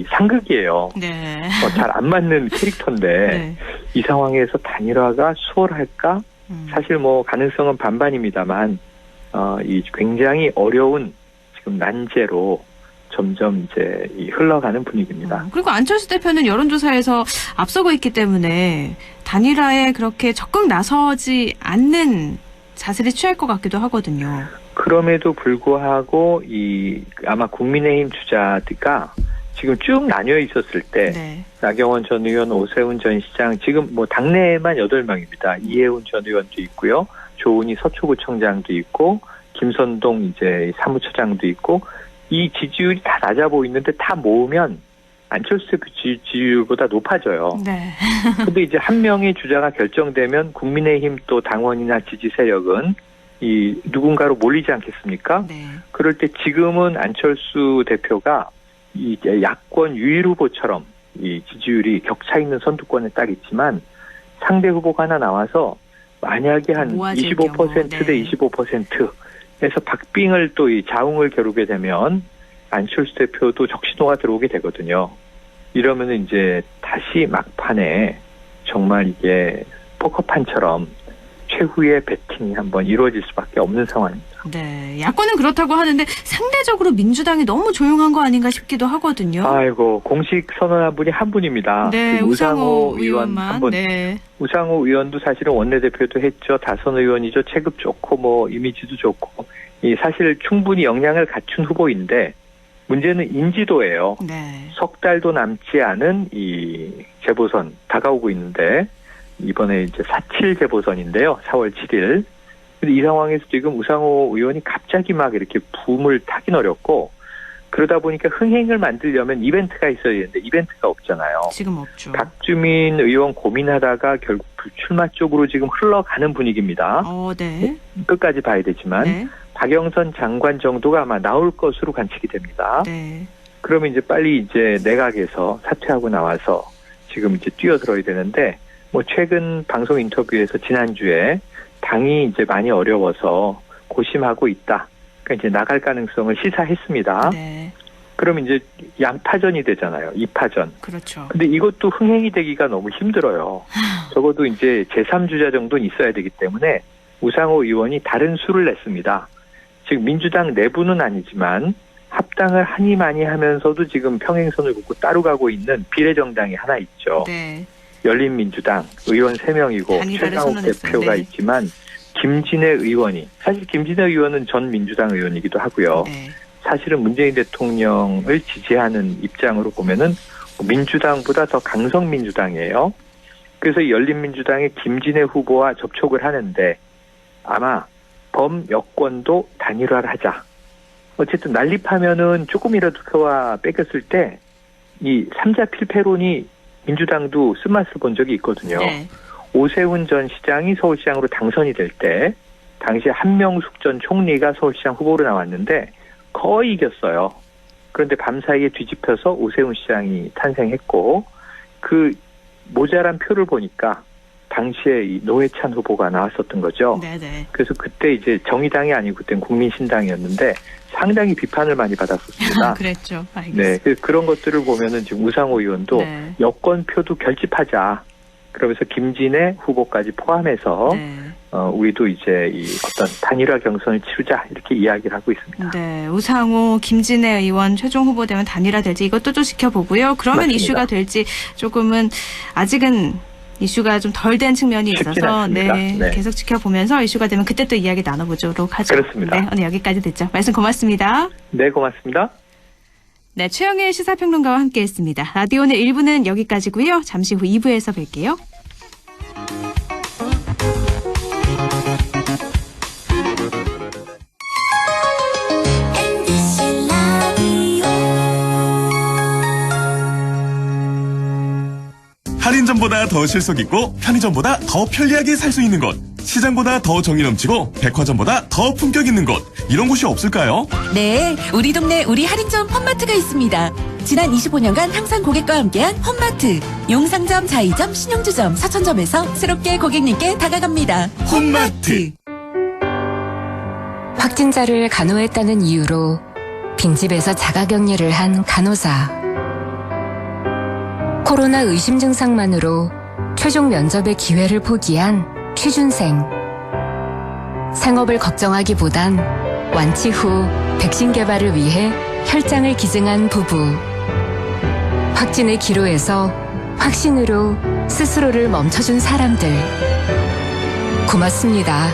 상극이에요. 네. 잘 안 맞는 캐릭터인데 네. 이 상황에서 단일화가 수월할까? 사실 뭐 가능성은 반반입니다만 굉장히 어려운 지금 난제로 점점 이제 흘러가는 분위기입니다. 그리고 안철수 대표는 여론조사에서 앞서고 있기 때문에 단일화에 그렇게 적극 나서지 않는 자세를 취할 것 같기도 하거든요. 그럼에도 불구하고 아마 국민의힘 주자가 지금 쭉 나뉘어 있었을 때 네. 나경원 전 의원, 오세훈 전 시장 지금 뭐 당내에만 8명입니다. 이해훈 전 의원도 있고요. 조은희 서초구청장도 있고 김선동 이제 사무처장도 있고 이 지지율이 다 낮아 보이는데 다 모으면 안철수 대표 지지율보다 높아져요. 네. 근데 이제 한 명의 주자가 결정되면 국민의힘 또 당원이나 지지 세력은 이 누군가로 몰리지 않겠습니까? 네. 그럴 때 지금은 안철수 대표가 이 야권 유일 후보처럼 이 지지율이 격차 있는 선두권에 딱 있지만 상대 후보가 하나 나와서 만약에 한 모아질 25% 경우, 대 네. 25%에서 박빙을 또 이 자웅을 겨루게 되면 안철수 대표도 적신호가 들어오게 되거든요. 이러면은 이제 다시 막판에 정말 이게 포커판처럼 최후의 배팅이 한번 이루어질 수밖에 없는 상황입니다. 네. 야권은 그렇다고 하는데 상대적으로 민주당이 너무 조용한 거 아닌가 싶기도 하거든요. 아이고 공식 선언한 분이 한 분입니다. 네, 그 우상호 의원 의원만. 한 분. 네. 우상호 의원도 사실은 원내대표도 했죠. 다선 의원이죠. 체급 좋고 뭐 이미지도 좋고 이 사실 충분히 역량을 갖춘 후보인데 문제는 인지도예요. 네. 석 달도 남지 않은 이 재보선 다가오고 있는데 이번에 이제 4.7 재보선인데요. 4월 7일. 근데 이 상황에서 지금 우상호 의원이 갑자기 막 이렇게 붐을 타긴 어렵고 그러다 보니까 흥행을 만들려면 이벤트가 있어야 되는데 이벤트가 없잖아요. 지금 없죠. 박주민 의원 고민하다가 결국 불출마 쪽으로 지금 흘러가는 분위기입니다. 네. 끝까지 봐야 되지만 네. 박영선 장관 정도가 아마 나올 것으로 관측이 됩니다. 네. 그러면 이제 빨리 이제 내각에서 사퇴하고 나와서 지금 이제 뛰어들어야 되는데 뭐 최근 방송 인터뷰에서 지난주에 당이 이제 많이 어려워서 고심하고 있다. 그러니까 이제 나갈 가능성을 시사했습니다. 네. 그럼 이제 양파전이 되잖아요. 2파전. 그렇죠. 근데 이것도 흥행이 되기가 너무 힘들어요. 적어도 이제 제3주자 정도는 있어야 되기 때문에 우상호 의원이 다른 수를 냈습니다. 지금 민주당 내부는 아니지만 합당을 하니 많이 하면서도 지금 평행선을 긋고 따로 가고 있는 비례정당이 하나 있죠. 네. 열린민주당 의원 3명이고 단일화를 최강욱 선언했어요. 대표가 네. 있지만 김진애 의원이 사실 김진애 의원은 전 민주당 의원이기도 하고요. 네. 사실은 문재인 대통령을 지지하는 입장으로 보면은 민주당보다 더 강성 민주당이에요. 그래서 이 열린민주당의 김진애 후보와 접촉을 하는데 아마 범여권도 단일화를 하자. 어쨌든 난립하면은 조금이라도 표와 뺏겼을 때 이 3자 필패론이 민주당도 쓴맛을 본 적이 있거든요. 네. 오세훈 전 시장이 서울시장으로 당선이 될 때 당시에 한명숙 전 총리가 서울시장 후보로 나왔는데 거의 이겼어요. 그런데 밤사이에 뒤집혀서 오세훈 시장이 탄생했고 그 모자란 표를 보니까 당시에 이 노회찬 후보가 나왔었던 거죠. 네네. 그래서 그때 이제 정의당이 아니고 그때는 국민신당이었는데 상당히 비판을 많이 받았었습니다. 그랬죠. 알겠습니다. 네, 그런 것들을 보면은 지금 우상호 의원도 네. 여권표도 결집하자. 그러면서 김진애 후보까지 포함해서 네. 우리도 이제 이 어떤 단일화 경선을 치르자 이렇게 이야기를 하고 있습니다. 네, 우상호, 김진애 의원 최종 후보되면 단일화될지 이것도 좀 지켜보고요. 그러면 맞습니다. 이슈가 될지 조금은 아직은 이슈가 좀 덜 된 측면이 쉽진 있어서 않습니다. 네, 네. 계속 지켜보면서 이슈가 되면 그때 또 이야기 나눠보도록 하죠. 그렇습니다. 네, 오늘 여기까지 듣죠. 말씀 고맙습니다. 네, 고맙습니다. 네, 최영의 시사평론가와 함께했습니다. 라디오는 1부는 여기까지고요. 잠시 후 2부에서 뵐게요. 할인점보다 더 실속 있고 편의점보다 더 편리하게 살 수 있는 곳, 시장보다 더 정이 넘치고 백화점보다 더 품격 있는 곳, 이런 곳이 없을까요? 네, 우리 동네 우리 할인점 홈마트가 있습니다. 지난 25년간 항상 고객과 함께한 홈마트. 용상점, 자이점, 신용주점, 사천점에서 새롭게 고객님께 다가갑니다. 홈마트. 확진자를 간호했다는 이유로 빈집에서 자가격리를 한 간호사. 코로나 의심 증상만으로 최종 면접의 기회를 포기한 취준생. 생업을 걱정하기보단 완치 후 백신 개발을 위해 혈장을 기증한 부부. 확진의 기로에서 확신으로 스스로를 멈춰준 사람들. 고맙습니다.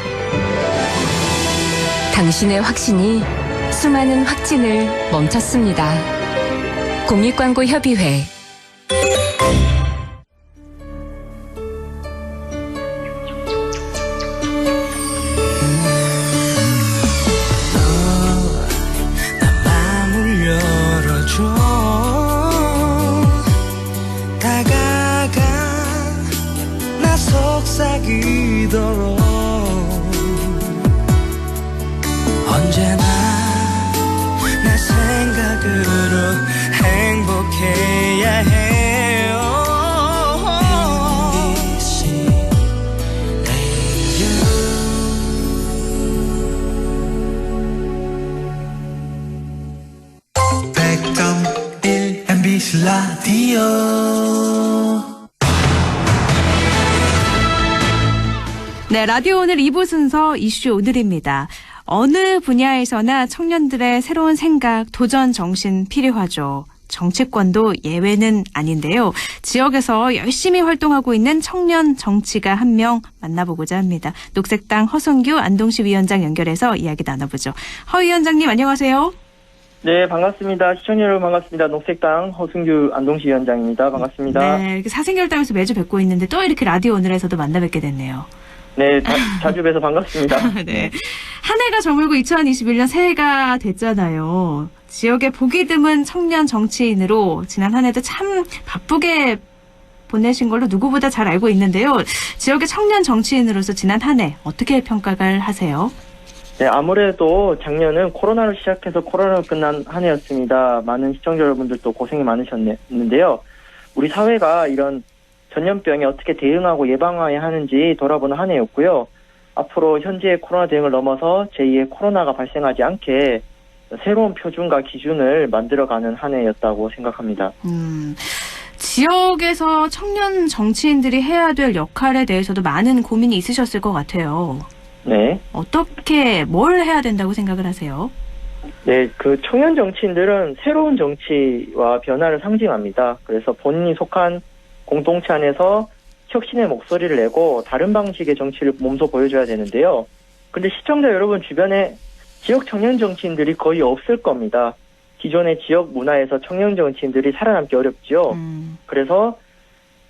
당신의 확신이 수많은 확진을 멈췄습니다. 공익광고협의회. 속삭이도록 언제나 내 생각으로 행복해야 해요. MBC 라디오. 네, 라디오 오늘 2부 순서 이슈 오늘입니다. 어느 분야에서나 청년들의 새로운 생각, 도전 정신 필요하죠. 정치권도 예외는 아닌데요. 지역에서 열심히 활동하고 있는 청년 정치가 한 명 만나보고자 합니다. 녹색당 허승규 안동시 위원장 연결해서 이야기 나눠보죠. 허 위원장님 안녕하세요. 네, 반갑습니다. 시청자 여러분 반갑습니다. 녹색당 허승규 안동시 위원장입니다. 반갑습니다. 네, 이렇게 사생결단에서 매주 뵙고 있는데 또 이렇게 라디오 오늘에서도 만나 뵙게 됐네요. 네, 자주 뵈서 반갑습니다. 네. 한 해가 저물고 2021년 새해가 됐잖아요. 지역에 보기 드문 청년 정치인으로 지난 한 해도 참 바쁘게 보내신 걸로 누구보다 잘 알고 있는데요. 지역의 청년 정치인으로서 지난 한 해 어떻게 평가를 하세요? 네, 아무래도 작년은 코로나로 시작해서 코로나로 끝난 한 해였습니다. 많은 시청자 여러분들도 고생이 많으셨는데요. 우리 사회가 이런 전염병에 어떻게 대응하고 예방해야 하는지 돌아보는 한 해였고요. 앞으로 현재의 코로나 대응을 넘어서 제2의 코로나가 발생하지 않게 새로운 표준과 기준을 만들어가는 한 해였다고 생각합니다. 지역에서 청년 정치인들이 해야 될 역할에 대해서도 많은 고민이 있으셨을 것 같아요. 네. 어떻게 뭘 해야 된다고 생각을 하세요? 네, 그 청년 정치인들은 새로운 정치와 변화를 상징합니다. 그래서 본인이 속한 공동체 안에서 혁신의 목소리를 내고 다른 방식의 정치를 몸소 보여줘야 되는데요. 근데 시청자 여러분 주변에 지역 청년 정치인들이 거의 없을 겁니다. 기존의 지역 문화에서 청년 정치인들이 살아남기 어렵죠. 그래서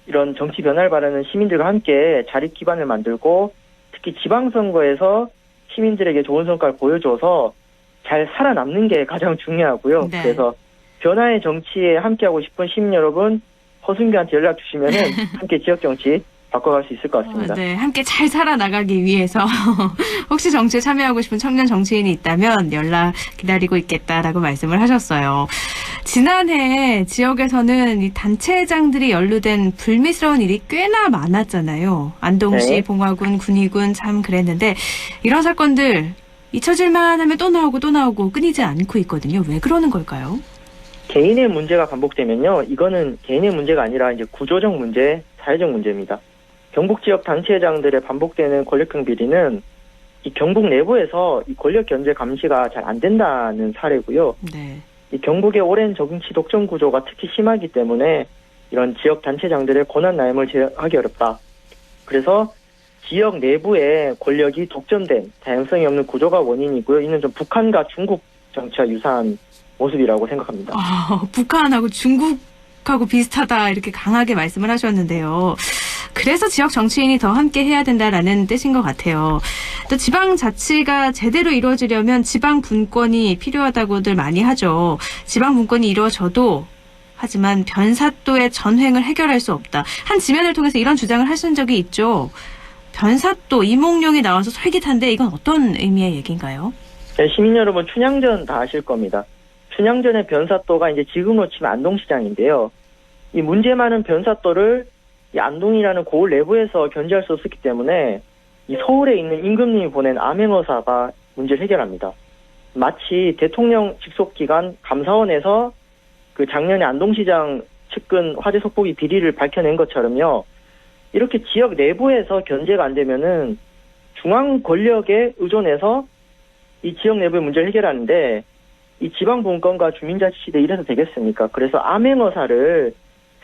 이런 정치 변화를 바라는 시민들과 함께 자립 기반을 만들고 특히 지방선거에서 시민들에게 좋은 성과를 보여줘서 잘 살아남는 게 가장 중요하고요. 네. 그래서 변화의 정치에 함께하고 싶은 시민 여러분 허승규한테 연락 주시면은 함께 지역 정치 바꿔갈 수 있을 것 같습니다. 네, 함께 잘 살아나가기 위해서 혹시 정치에 참여하고 싶은 청년 정치인이 있다면 연락 기다리고 있겠다라고 말씀을 하셨어요. 지난해 지역에서는 이 단체장들이 연루된 불미스러운 일이 꽤나 많았잖아요. 안동시, 네. 봉화군, 군위군 참 그랬는데 이런 사건들 잊혀질만 하면 또 나오고 끊이지 않고 있거든요. 왜 그러는 걸까요? 개인의 문제가 반복되면요. 이거는 개인의 문제가 아니라 이제 구조적 문제, 사회적 문제입니다. 경북 지역 단체장들의 반복되는 권력형 비리는 이 경북 내부에서 이 권력 견제 감시가 잘 안 된다는 사례고요. 네. 이 경북의 오랜 정치 독점 구조가 특히 심하기 때문에 이런 지역 단체장들의 권한 남용을 제어하기 어렵다. 그래서 지역 내부의 권력이 독점된 다양성이 없는 구조가 원인이고요. 이는 좀 북한과 중국 정치와 유사한 모습이라고 생각합니다. 북한하고 중국하고 비슷하다 이렇게 강하게 말씀을 하셨는데요. 그래서 지역 정치인이 더 함께 해야 된다라는 뜻인 것 같아요. 또 지방자치가 제대로 이루어지려면 지방 분권이 필요하다고들 많이 하죠. 지방 분권이 이루어져도 하지만 변사또의 전횡을 해결할 수 없다. 한 지면을 통해서 이런 주장을 하신 적이 있죠. 변사또, 이몽룡이 나와서 솔깃한데 이건 어떤 의미의 얘기인가요? 네, 시민 여러분 춘향전 다 아실 겁니다. 춘향전의 변사또가 이제 지금으로 치면 안동시장인데요. 이 문제 많은 변사또를 이 안동이라는 고을 내부에서 견제할 수 없었기 때문에 이 서울에 있는 임금님이 보낸 암행어사가 문제를 해결합니다. 마치 대통령 직속 기관 감사원에서 그 작년에 안동시장 측근 화재 속보기 비리를 밝혀낸 것처럼요. 이렇게 지역 내부에서 견제가 안 되면은 중앙 권력에 의존해서 이 지역 내부의 문제를 해결하는데 이 지방 분권과 주민자치시대 이래서 되겠습니까? 그래서 암행어사를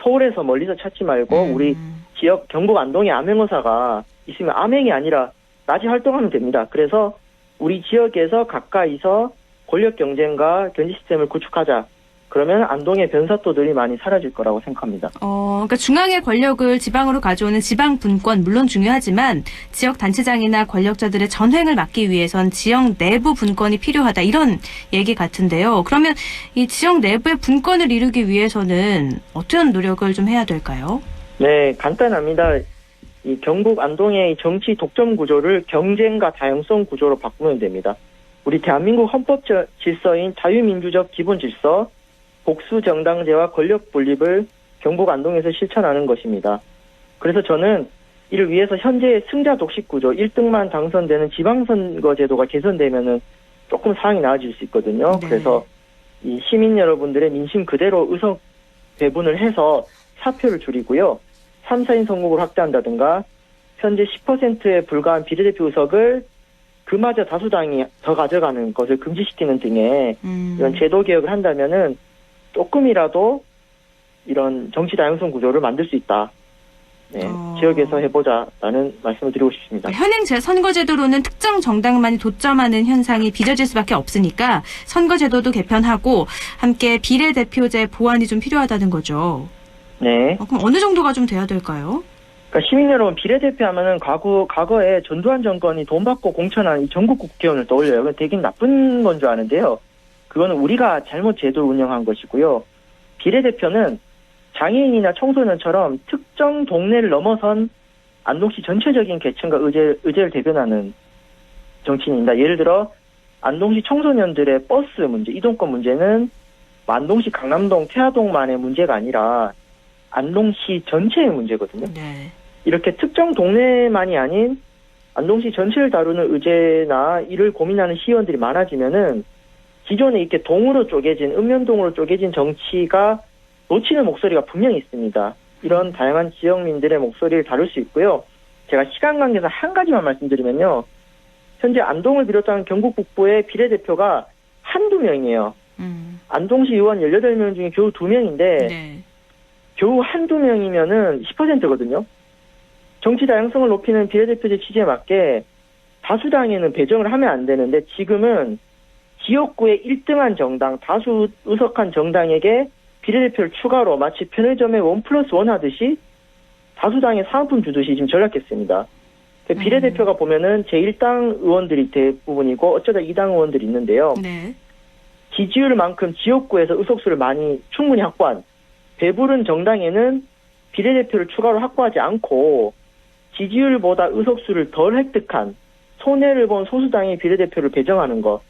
서울에서 멀리서 찾지 말고 우리 지역 경북 안동에 암행어사가 있으면 암행이 아니라 낮에 활동하면 됩니다. 그래서 우리 지역에서 가까이서 권력 경쟁과 견제 시스템을 구축하자. 그러면 안동의 변사또들이 많이 사라질 거라고 생각합니다. 그러니까 중앙의 권력을 지방으로 가져오는 지방 분권 물론 중요하지만 지역 단체장이나 권력자들의 전횡을 막기 위해선 지역 내부 분권이 필요하다 이런 얘기 같은데요. 그러면 이 지역 내부의 분권을 이루기 위해서는 어떤 노력을 좀 해야 될까요? 네, 간단합니다. 이 경북 안동의 정치 독점 구조를 경쟁과 다양성 구조로 바꾸면 됩니다. 우리 대한민국 헌법 질서인 자유민주적 기본 질서, 복수 정당제와 권력 분립을 경북 안동에서 실천하는 것입니다. 그래서 저는 이를 위해서 현재의 승자 독식 구조, 1등만 당선되는 지방선거 제도가 개선되면은 조금 상황이 나아질 수 있거든요. 네. 그래서 이 시민 여러분들의 민심 그대로 의석 배분을 해서 사표를 줄이고요. 3, 4인 선거구를 확대한다든가 현재 10%에 불과한 비례대표 의석을 그마저 다수당이 더 가져가는 것을 금지시키는 등의 이런 제도 개혁을 한다면은 조금이라도 이런 정치 다양성 구조를 만들 수 있다. 네, 지역에서 해보자라는 말씀을 드리고 싶습니다. 현행 선거제도로는 특정 정당만이 독점하는 현상이 빚어질 수밖에 없으니까 선거제도도 개편하고 함께 비례대표제 보완이 좀 필요하다는 거죠. 네. 그럼 어느 정도가 좀 돼야 될까요? 그러니까 시민 여러분, 비례대표 하면은 과거에 전두환 정권이 돈 받고 공천한 이 전국 국회의원을 떠올려요. 그건 되게 나쁜 건 줄 아는데요. 그거는 우리가 잘못 제도를 운영한 것이고요. 비례대표는 장애인이나 청소년처럼 특정 동네를 넘어선 안동시 전체적인 계층과 의제를 대변하는 정치인입니다. 예를 들어 안동시 청소년들의 버스 문제, 이동권 문제는 안동시 강남동, 태화동만의 문제가 아니라 안동시 전체의 문제거든요. 네. 이렇게 특정 동네만이 아닌 안동시 전체를 다루는 의제나 이를 고민하는 시의원들이 많아지면은 기존에 이렇게 동으로 쪼개진, 읍면동으로 쪼개진 정치가 놓치는 목소리가 분명히 있습니다. 이런 다양한 지역민들의 목소리를 다룰 수 있고요. 제가 시간 관계상 한 가지만 말씀드리면요. 현재 안동을 비롯한 경북 북부의 비례대표가 한두 명이에요. 안동시 의원 18명 중에 겨우 2명인데 네. 겨우 한두 명이면은 10%거든요. 정치 다양성을 높이는 비례대표제 취지에 맞게 다수당에는 배정을 하면 안 되는데 지금은 지역구의 1등한 정당, 다수 의석한 정당에게 비례대표를 추가로 마치 편의점에 1+1 하듯이 다수당에 사은품 주듯이 지금 전략했습니다. 비례대표가 보면은 제1당 의원들이 대부분이고 어쩌다 2당 의원들이 있는데요. 네. 지지율만큼 지역구에서 의석수를 충분히 확보한 배부른 정당에는 비례대표를 추가로 확보하지 않고 지지율보다 의석수를 덜 획득한 손해를 본 소수당의 비례대표를 배정하는 것.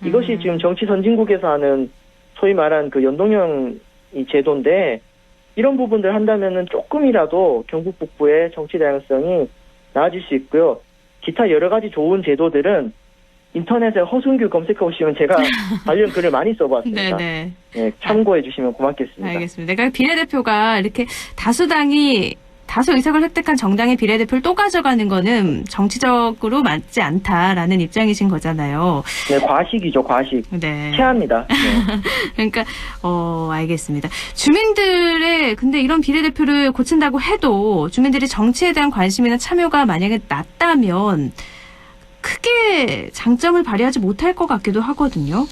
이것이 지금 정치 선진국에서 하는 소위 말한 그 연동형 이 제도인데 이런 부분들 한다면은 조금이라도 경북 북부의 정치 다양성이 나아질 수 있고요. 기타 여러 가지 좋은 제도들은 인터넷에 허순규 검색해 보시면 제가 관련 글을 많이 써봤습니다. 네네. 네, 참고해 주시면 고맙겠습니다. 알겠습니다. 그러니까 비례대표가 이렇게 다수 의석을 획득한 정당의 비례대표를 또 가져가는 거는 정치적으로 맞지 않다라는 입장이신 거잖아요. 네, 과식이죠, 과식. 네. 체합니다. 네. 그러니까 알겠습니다. 주민들의 근데 이런 비례대표를 고친다고 해도 주민들이 정치에 대한 관심이나 참여가 만약에 낮다면 크게 장점을 발휘하지 못할 것 같기도 하거든요.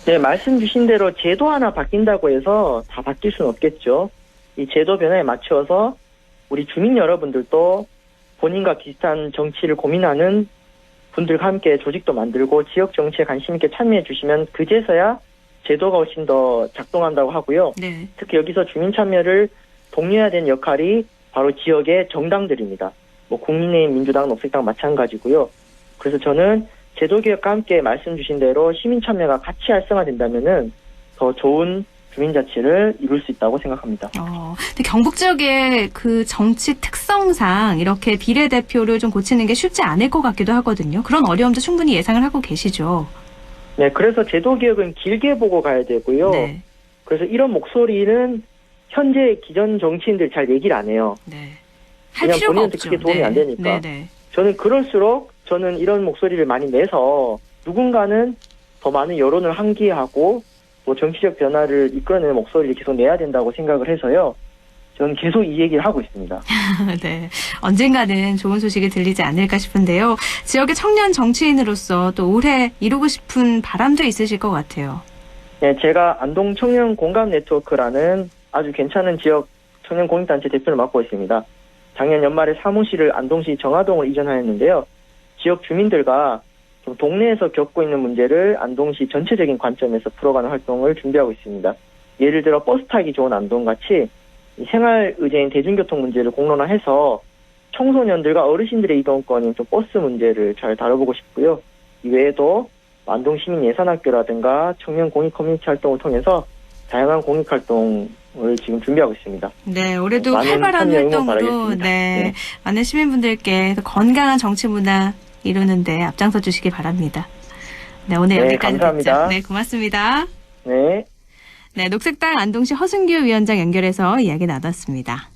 네, 말씀 주신 대로 제도 하나 바뀐다고 해서 다 바뀔 수는 없겠죠. 이 제도 변화에 맞춰서 우리 주민 여러분들도 본인과 비슷한 정치를 고민하는 분들과 함께 조직도 만들고 지역 정치에 관심 있게 참여해 주시면 그제서야 제도가 훨씬 더 작동한다고 하고요. 네. 특히 여기서 주민 참여를 독려해야 되는 역할이 바로 지역의 정당들입니다. 뭐 국민의힘, 민주당, 녹색당 마찬가지고요. 그래서 저는 제도 개혁과 함께 말씀 주신 대로 시민 참여가 같이 활성화된다면은 더 좋은 주민자치를 이룰 수 있다고 생각합니다. 근데 경북 지역의 그 정치 특성상 이렇게 비례대표를 좀 고치는 게 쉽지 않을 것 같기도 하거든요. 그런 어려움도 충분히 예상을 하고 계시죠. 네, 그래서 제도 개혁은 길게 보고 가야 되고요. 네. 그래서 이런 목소리는 현재 기존 정치인들 잘 얘기를 안 해요. 네. 할 그냥 필요가 본인한테 없죠. 크게 도움이 안 되니까. 네. 저는 그럴수록 저는 이런 목소리를 많이 내서 누군가는 더 많은 여론을 환기하고 또 정치적 변화를 이끌어내는 목소리를 계속 내야 된다고 생각을 해서요. 저는 계속 이 얘기를 하고 있습니다. 네. 언젠가는 좋은 소식이 들리지 않을까 싶은데요. 지역의 청년 정치인으로서 또 올해 이루고 싶은 바람도 있으실 것 같아요. 네, 제가 안동 청년 공감 네트워크라는 아주 괜찮은 지역 청년 공익단체 대표를 맡고 있습니다. 작년 연말에 사무실을 안동시 정화동을 이전하였는데요. 지역 주민들과 좀 동네에서 겪고 있는 문제를 안동시 전체적인 관점에서 풀어가는 활동을 준비하고 있습니다. 예를 들어 버스 타기 좋은 안동같이 생활 의제인 대중교통 문제를 공론화해서 청소년들과 어르신들의 이동권인 좀 버스 문제를 잘 다뤄보고 싶고요. 이외에도 안동 시민 예산학교라든가 청년 공익 커뮤니티 활동을 통해서 다양한 공익 활동을 지금 준비하고 있습니다. 네, 올해도 많은 활발한 참여 응원 활동으로 바라겠습니다. 네, 많은 시민분들께 건강한 정치 문화 이루는데 앞장서 주시기 바랍니다. 네, 오늘 네, 여기까지 감사합니다. 듣죠. 네, 고맙습니다. 네. 네, 녹색당 안동시 허순규 위원장 연결해서 이야기 나눴습니다.